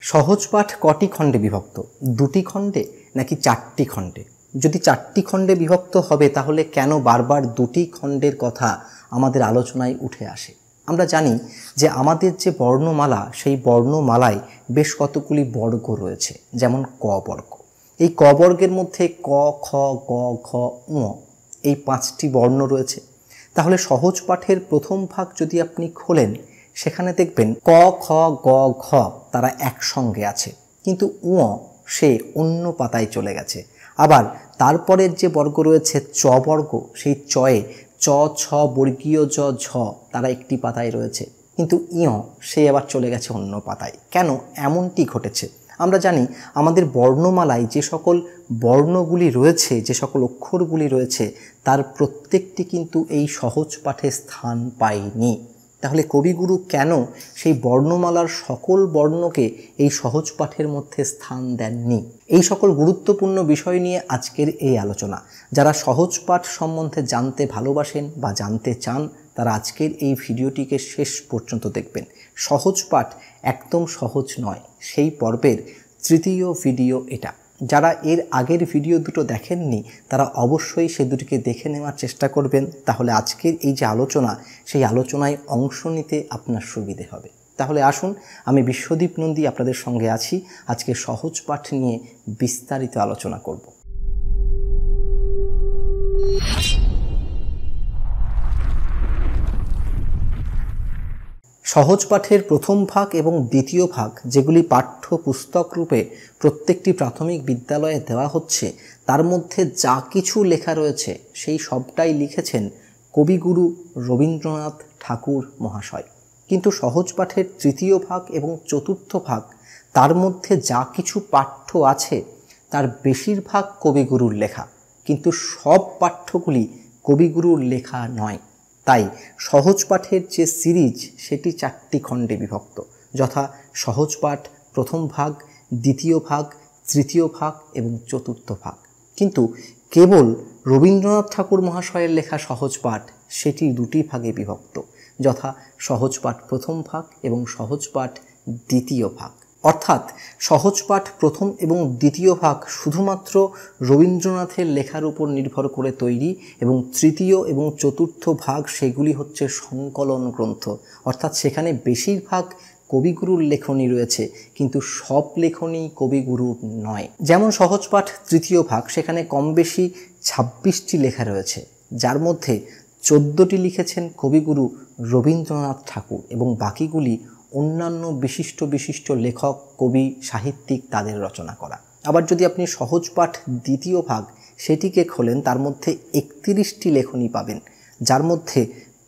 সহজ পাঠ কটি খণ্ডে বিভক্ত? দুটি খণ্ডে নাকি চারটি খণ্ডে? যদি চারটি খণ্ডে বিভক্ত হবে তাহলে কেন বারবার দুটি খণ্ডের কথা আমাদের আলোচনায় উঠে আসে? আমরা জানি যে আমাদের যে বর্ণমালা, সেই বর্ণমালায় বেশ কতগুলি বর্গ রয়েছে, যেমন ক বর্গ। এই ক বর্গের মধ্যে ক, খ, গ, ঘ, ঙ এই 5টি বর্ণ রয়েছে। তাহলে সহজ পাঠের প্রথম ভাগ যদি আপনি খোলেন, সেখানে দেখবেন ক, খ, গ, ঘ তারা একসঙ্গে আছে, কিন্তু ঙ সে অন্য পাতায় চলে গেছে। আবার তারপরের যে বর্গ রয়েছে চ বর্গ, সেই চয়ে চ, ছ, বর্গীয় জ, ঝ তারা একটি পাতায় রয়েছে, কিন্তু ইয় সে আবার চলে গেছে অন্য পাতায়। কেন এমনটি ঘটেছে? আমরা জানি আমাদের বর্ণমালায় যে সকল বর্ণগুলি রয়েছে, যে সকল অক্ষরগুলি রয়েছে, তার প্রত্যেকটি কিন্তু এই সহজ পাঠে স্থান পায়নি। তাহলে কবিগুরু কেন সেই বর্ণমালার সকল বর্ণকে এই সহজ পাঠের মধ্যে স্থান দেননি? এই সকল গুরুত্বপূর্ণ বিষয় নিয়ে আজকের এই আলোচনা। যারা সহজ পাঠ সম্বন্ধে জানতে ভালোবাসেন বা জানতে চান, তারা আজকের এই ভিডিওটিকে শেষ পর্যন্ত দেখবেন। সহজ পাঠ একদম সহজ নয়, সেই পর্বের তৃতীয় ভিডিও এটা। যারা এর আগের ভিডিও দুটো দেখেননি, তারা অবশ্যই সে দুটিকে দেখে নেওয়ার চেষ্টা করবেন। তাহলে আজকের এই যে আলোচনা, সেই আলোচনায় অংশ নিতে আপনার সুবিধে হবে। তাহলে আসুন, আমি বিশ্বদীপ নন্দী আপনাদের সঙ্গে আছি। আজকে সহজ পাঠ নিয়ে বিস্তারিত আলোচনা করব। সহজ পাঠের প্রথম ভাগ এবং দ্বিতীয় ভাগ, যেগুলি পাঠ্য পুস্তক রূপে প্রত্যেকটি প্রাথমিক বিদ্যালয়ে দেওয়া হচ্ছে, তার মধ্যে যা কিছু লেখা রয়েছে সেই সবটাই লিখেছেন কবিগুরু রবীন্দ্রনাথ ঠাকুর মহাশয়। কিন্তু সহজ পাঠের তৃতীয় ভাগ এবং চতুর্থ ভাগ, তার মধ্যে যা কিছু পাঠ্য আছে তার বেশিরভাগ কবিগুরুর লেখা, কিন্তু সব পাঠ্যগুলি কবিগুরুর লেখা নয়। তাই সহজ পাঠের যে সিরিজ, সেটি 4টি খণ্ডে বিভক্ত, যথা সহজ পাঠ প্রথম ভাগ, দ্বিতীয় ভাগ, তৃতীয় ভাগ এবং চতুর্থ ভাগ। কিন্তু কেবল রবীন্দ্রনাথ ঠাকুর মহাশয়ের লেখা সহজ পাঠ, সেটি 2টি ভাগে বিভক্ত, যথা সহজ পাঠ প্রথম ভাগ এবং সহজ পাঠ দ্বিতীয় ভাগ। অর্থাৎ সহজ পাঠ প্রথম এবং দ্বিতীয় ভাগ শুধুমাত্র রবীন্দ্রনাথের লেখার উপর নির্ভর করে তৈরি, এবং তৃতীয় এবং চতুর্থ ভাগ সেগুলি হচ্ছে সংকলন গ্রন্থ। অর্থাৎ সেখানে বেশিরভাগ কবিগুরুর লেখনী রয়েছে, কিন্তু সব লেখনী কবিগুরুর নয়। যেমন সহজ পাঠ তৃতীয় ভাগ, সেখানে কম বেশি 26টি লেখা রয়েছে, যার মধ্যে 14টি লিখেছেন কবিগুরু রবীন্দ্রনাথ ঠাকুর এবং বাকিগুলি অন্যান্য বিশিষ্ট লেখক, কবি, সাহিত্যিক তাদের রচনা করা। আবার যদি আপনি সহজ পাঠ দ্বিতীয় ভাগ সেটিকে খোলেন, তার মধ্যে 31টি লেখনী পাবেন, যার মধ্যে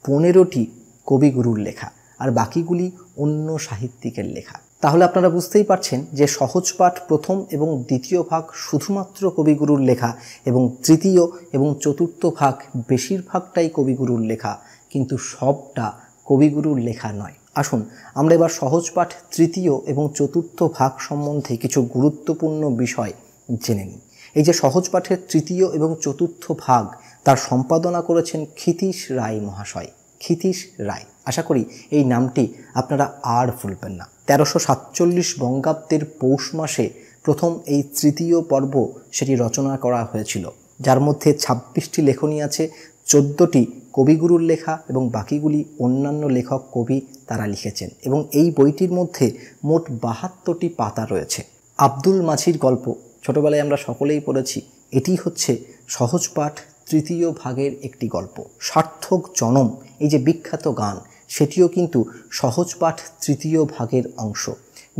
15টি কবিগুরুর লেখা আর বাকিগুলি অন্য সাহিত্যিকের লেখা। তাহলে আপনারা বুঝতেই পারছেন যে সহজ পাঠ প্রথম এবং দ্বিতীয় ভাগ শুধুমাত্র কবিগুরুর লেখা, এবং তৃতীয় এবং চতুর্থ ভাগ বেশিরভাগটাই কবিগুরুর লেখা, কিন্তু সবটা কবিগুরুর লেখা নয়। আসুন আমরা এবার সহজ পাঠ তৃতীয় এবং চতুর্থ ভাগ সম্বন্ধে কিছু গুরুত্বপূর্ণ বিষয় জেনে নিই। এই যে সহজ পাঠের তৃতীয় এবং চতুর্থ ভাগ, তার সম্পাদনা করেছেন ক্ষিতীশ রায় মহাশয়। ক্ষিতীশ রায়, আশা করি এই নামটি আপনারা আর ভুলবেন না। 1347 বঙ্গাব্দের পৌষ মাসে প্রথম এই তৃতীয় পর্ব সেটি রচনা করা হয়েছিল, যার মধ্যে 26টি লেখনী আছে, 14টি কবিগুরুর লেখা এবং বাকিগুলি অন্যান্য লেখক, কবি তারা লিখেছেন। এবং এই বইটির মধ্যে মোট 72টি পাতা রয়েছে। আব্দুল মাঝির গল্প ছোটবেলায় আমরা সকলেই পড়েছি। এটি হচ্ছে সহজ পাঠ তৃতীয় ভাগের একটি গল্প। সার্থক জনম, এই যে বিখ্যাত গান, সেটিও কিন্তু সহজ পাঠ তৃতীয় ভাগের অংশ।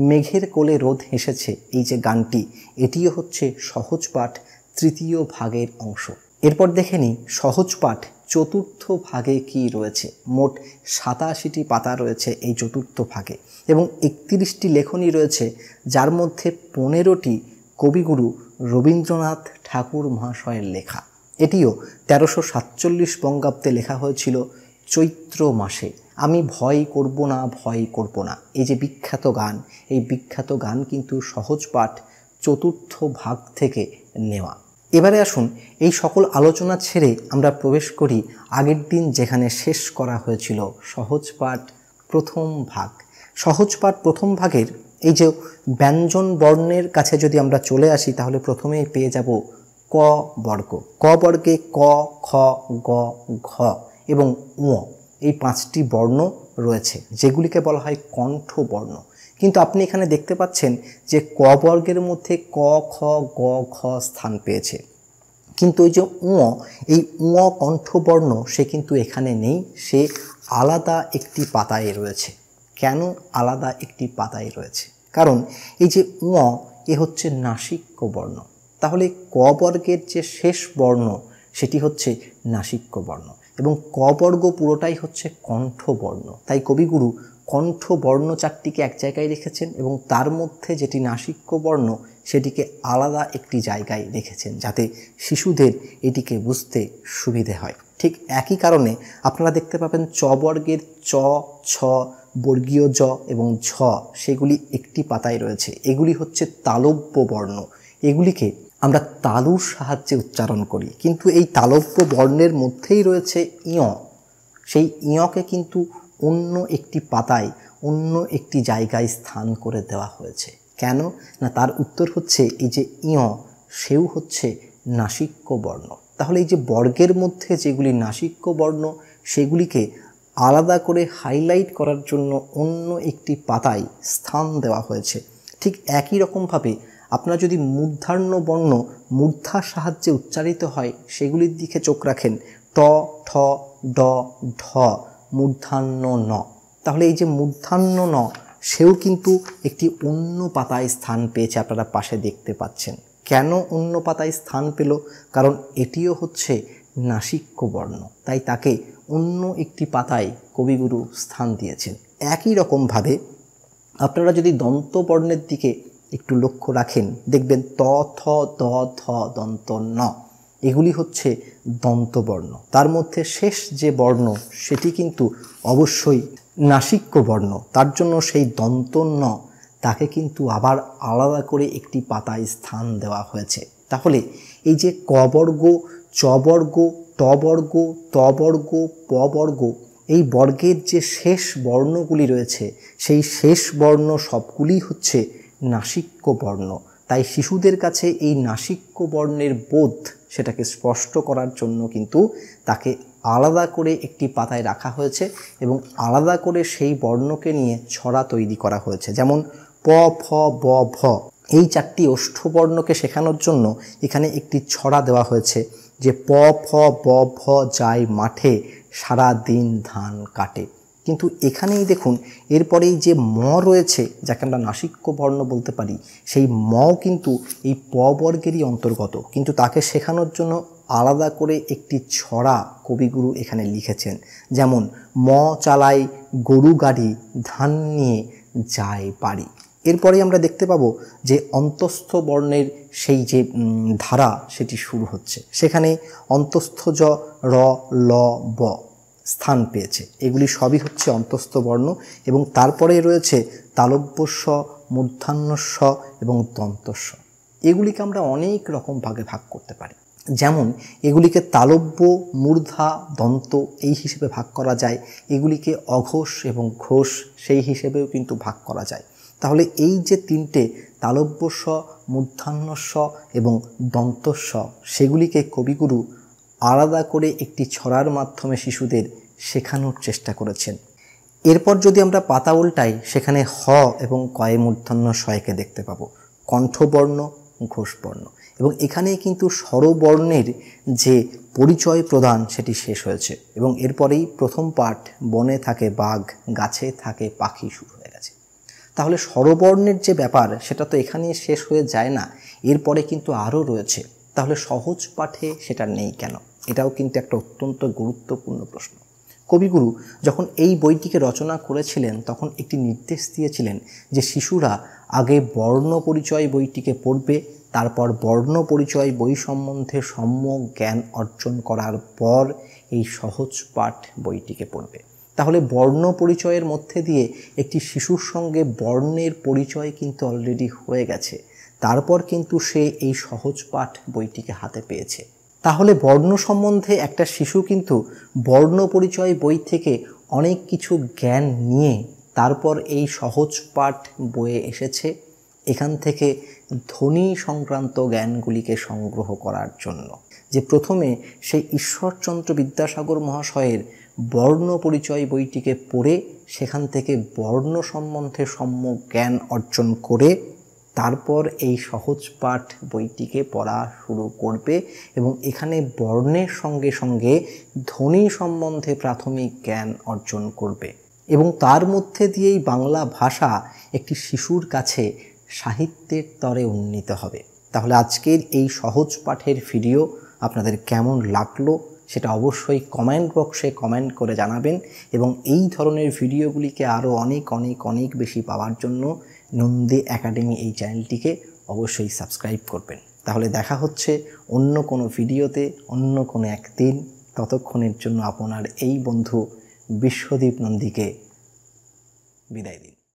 মেঘের কোলে রোদ হেসেছে, এই যে গানটি, এটিও হচ্ছে সহজ পাঠ তৃতীয় ভাগের অংশ। এরপর দেখে নিই সহজ পাঠ চতুর্থ ভাগে কি রয়েছে। মোট 87টি পাতা রয়েছে এই চতুর্থ ভাগে, এবং 31টি লেখনী রয়েছে, যার মধ্যে 15টি কবিগুরু রবীন্দ্রনাথ ঠাকুর মহাশয়ের লেখা। এটিও 1347 বঙ্গাব্দে লেখা হয়েছিল চৈত্র মাসে। আমি ভয় করব না, ভয় করব না, এই যে বিখ্যাত গান, এই বিখ্যাত গান কিন্তু সহজ পাঠ চতুর্থ ভাগ থেকে নেওয়া। এবারে আসুন এই সকল আলোচনা ছেড়ে আমরা প্রবেশ করি আগের দিন যেখানে শেষ করা হয়েছিল সহজ পাঠ প্রথম ভাগ। সহজ পাঠ প্রথম ভাগের এই যে ব্যঞ্জন বর্ণের কাছে যদি আমরা চলে আসি তাহলে প্রথমেই পেয়ে যাব ক বর্গ। ক বর্গে ক, খ, গ, ঘ এবং ঙ এই 5টি বর্ণ রয়েছে, যেগুলিকে বলা হয় কণ্ঠবর্ণ। কিন্তু আপনি এখানে দেখতে পাচ্ছেন যে ক বর্গের মধ্যে ক, খ, গ, ঘ স্থান পেয়েছে, কিন্তু ওই যে এই কণ্ঠবর্ণ সে কিন্তু এখানে নেই, সে আলাদা একটি পাতায় রয়েছে। কেন আলাদা একটি পাতায় রয়েছে? কারণ এই যে এ হচ্ছে নাসিক্য বর্ণ। তাহলে ক বর্গের যে শেষ বর্ণ সেটি হচ্ছে নাসিক্য বর্ণ এবং ক বর্গ পুরোটাই হচ্ছে কণ্ঠবর্ণ। তাই কবিগুরু কণ্ঠবর্ণ 4টিকে এক জায়গায় রেখেছেন এবং তার মধ্যে যেটি নাসিক্য বর্ণ সেটিকে আলাদা একটি জায়গায় রেখেছেন, যাতে শিশুদের এটিকে বুঝতে সুবিধে হয়। ঠিক একই কারণে আপনারা দেখতে পাবেন চ বর্গের চ, ছ, বর্গীয় জ এবং ঝ সেগুলি একটি পাতায় রয়েছে। এগুলি হচ্ছে তালব্য বর্ণ। এগুলিকে আমরা তালুর সাহায্যে উচ্চারণ করি, কিন্তু এই তালব্য বর্ণের মধ্যেই রয়েছে ইয়। সেই ইয়কে কিন্তু অন্য একটি পাতায়, অন্য একটি জায়গায় স্থান করে দেওয়া হয়েছে। কেন না, তার উত্তর হচ্ছে এই যে ইয় সেও হচ্ছে নাসিক্য বর্ণ। তাহলে এই যে বর্গের মধ্যে যেগুলি নাসিক্য বর্ণ সেগুলিকে আলাদা করে হাইলাইট করার জন্য অন্য একটি পাতায় স্থান দেওয়া হয়েছে। ঠিক একই রকমভাবে আপনারা যদি মূর্ধন্য বর্ণ মূর্ধার সাহায্যে উচ্চারিত হয় সেগুলির দিকে চোখ রাখেন, ট, ঠ, ড, ঢ, মূর্ধান্য ন, তাহলে এই যে মূর্ধান্য ন সেও কিন্তু একটি অন্য পাতায় স্থান পেয়েছে, আপনারা পাশে দেখতে পাচ্ছেন। কেন অন্য পাতায় স্থান পেল? কারণ এটিও হচ্ছে নাসিক্য বর্ণ, তাই তাকে অন্য একটি পাতায় কবিগুরু স্থান দিয়েছেন। একই রকমভাবে আপনারা যদি দন্ত বর্ণের দিকে একটু লক্ষ্য রাখেন, দেখবেন ত, থ, দ, ধ, দন্ত ন এগুলি হচ্ছে দন্তবর্ণ। তার মধ্যে শেষ যে বর্ণ সেটি কিন্তু অবশ্যই নাসিক্য বর্ণ, তার জন্য সেই দন্ত ন তাকে কিন্তু আবার আলাদা করে একটি পাতায় স্থান দেওয়া হয়েছে। তাহলে এই যে ক বর্গ, চ বর্গ, ট বর্গ, ত বর্গ, প বর্গ এই বর্গের যে শেষ বর্ণগুলি রয়েছে সেই শেষ বর্ণ সবগুলি হচ্ছে নাসিক্য বর্ণ। তাই শিশুদের কাছে এই নাসিক্য বর্ণের বোধ সেটাকে স্পষ্ট করার জন্য কিন্তু তাকে আলাদা করে একটি পাতায় রাখা হয়েছে এবং আলাদা করে সেই বর্ণকে নিয়ে ছড়া তৈরি করা হয়েছে। যেমন প, ফ, ব, ভ এই 4টি ওষ্ঠবর্ণকে শেখানোর জন্য এখানে একটি ছড়া দেওয়া হয়েছে যে প, ফ, ব, ভ যায় মাঠে সারা দিন ধান কাটে। কিন্তু এখানেই দেখুন এরপরেই যে ম রয়েছে, যাকে আমরা নাসিক্য বর্ণ বলতে পারি, সেই ম কিন্তু এই প বর্গেরই অন্তর্গত, কিন্তু তাকে শেখানোর জন্য আলাদা করে একটি ছড়া কবিগুরু এখানে লিখেছেন। যেমন ম চালায় গরু গাড়ি ধান নিয়ে যায় বাড়ি। এরপরে আমরা দেখতে পাবো যে অন্তস্থ বর্ণের সেই যে ধারা সেটি শুরু হচ্ছে, সেখানে অন্তস্থ জ, র, ল, ব স্থান পেয়েছে। এগুলি সবই হচ্ছে অন্তস্থ বর্ণ এবং তারপরে রয়েছে তালব্যস্ব, মূর্ধান্যস্ব এবং দন্তস্ব। এগুলিকে আমরা অনেক রকম ভাগে ভাগ করতে পারি। যেমন এগুলিকে তালব্য, মূর্ধা, দন্ত এই হিসেবে ভাগ করা যায়, এগুলিকে অঘোষ এবং ঘোষ সেই হিসেবেও কিন্তু ভাগ করা যায়। তাহলে এই যে 3টে তালব্যস্ব, মূর্ধান্যস্ব এবং দন্তস্ব সেগুলিকে কবিগুরু আলাদা করে একটি ছড়ার মাধ্যমে শিশুদের শেখানোর চেষ্টা করেছেন। এরপর যদি আমরা পাতা উল্টাই সেখানে হ এবং কয়ে মূর্ধন্য শয়কে দেখতে পাবো, কণ্ঠবর্ণ, ঘোষবর্ণ, এবং এখানে কিন্তু স্বরবর্ণের যে পরিচয় প্রদান সেটি শেষ হয়েছে এবং এরপরেই প্রথম পাঠ বনে থাকে বাঘ, গাছে থাকে পাখি শুরু হয়ে গেছে। তাহলে স্বরবর্ণের যে ব্যাপার সেটা তো এখানেই শেষ হয়ে যায় না, এরপরে কিন্তু আরও রয়েছে। তাহলে সহজ পাঠে সেটা নেই কেন? এটাও কিন্তু একটা অত্যন্ত গুরুত্বপূর্ণ প্রশ্ন। কবিগুরু যখন এই বইটিকে রচনা করেছিলেন তখন একটি নির্দেশ দিয়েছিলেন যে শিশুরা আগে বর্ণ পরিচয় বইটিকে পড়বে, তারপর বর্ণ পরিচয় বই সম্বন্ধে সম্যক জ্ঞান অর্জন করার পর এই সহজ পাঠ বইটিকে পড়বে। তাহলে বর্ণ পরিচয়ের মধ্যে দিয়ে একটি শিশুর সঙ্গে বর্ণের পরিচয় কিন্তু অলরেডি হয়ে গেছে, তারপর কিন্তু সে এই সহজ পাঠ বইটিকে হাতে পেয়েছে। তাহলে বর্ণ সম্বন্ধে একটা শিশু কিন্তু বর্ণ পরিচয় বই থেকে অনেক কিছু জ্ঞান নিয়ে তারপর এই সহজ পাঠ বইয়ে এসেছে এখান থেকে ধ্বনি সংক্রান্ত জ্ঞানগুলিকে সংগ্রহ করার জন্য। যে প্রথমে সেই ঈশ্বরচন্দ্র বিদ্যাসাগর মহাশয়ের বর্ণ পরিচয় বইটিকে পড়ে সেখান থেকে বর্ণ সম্বন্ধে সম্যক জ্ঞান অর্জন করে তারপর এই সহজ পাঠ বইটিকে পড়া শুরু করবে এবং এখানে বর্ণের সঙ্গে সঙ্গে ধ্বনি সম্বন্ধে প্রাথমিক জ্ঞান অর্জন করবে এবং তার মধ্যে দিয়েই বাংলা ভাষা একটি শিশুর কাছে সাহিত্যের তরে উন্নীত হবে। তাহলে আজকের এই সহজ পাঠের ভিডিও আপনাদের কেমন লাগলো সেটা অবশ্যই কমেন্ট বক্সে কমেন্ট করে জানাবেন এবং এই ধরনের ভিডিওগুলিকে আরও অনেক অনেক অনেক বেশি পাওয়ার জন্য নন্দী একাডেমি এই চ্যানেলটিকে অবশ্যই সাবস্ক্রাইব করবেন। তাহলে দেখা হচ্ছে অন্য কোনো ভিডিওতে অন্য কোনো একদিন। ততক্ষণের জন্য আপনার এই বন্ধু বিশ্বদীপ নন্দীকে বিদায় দিন।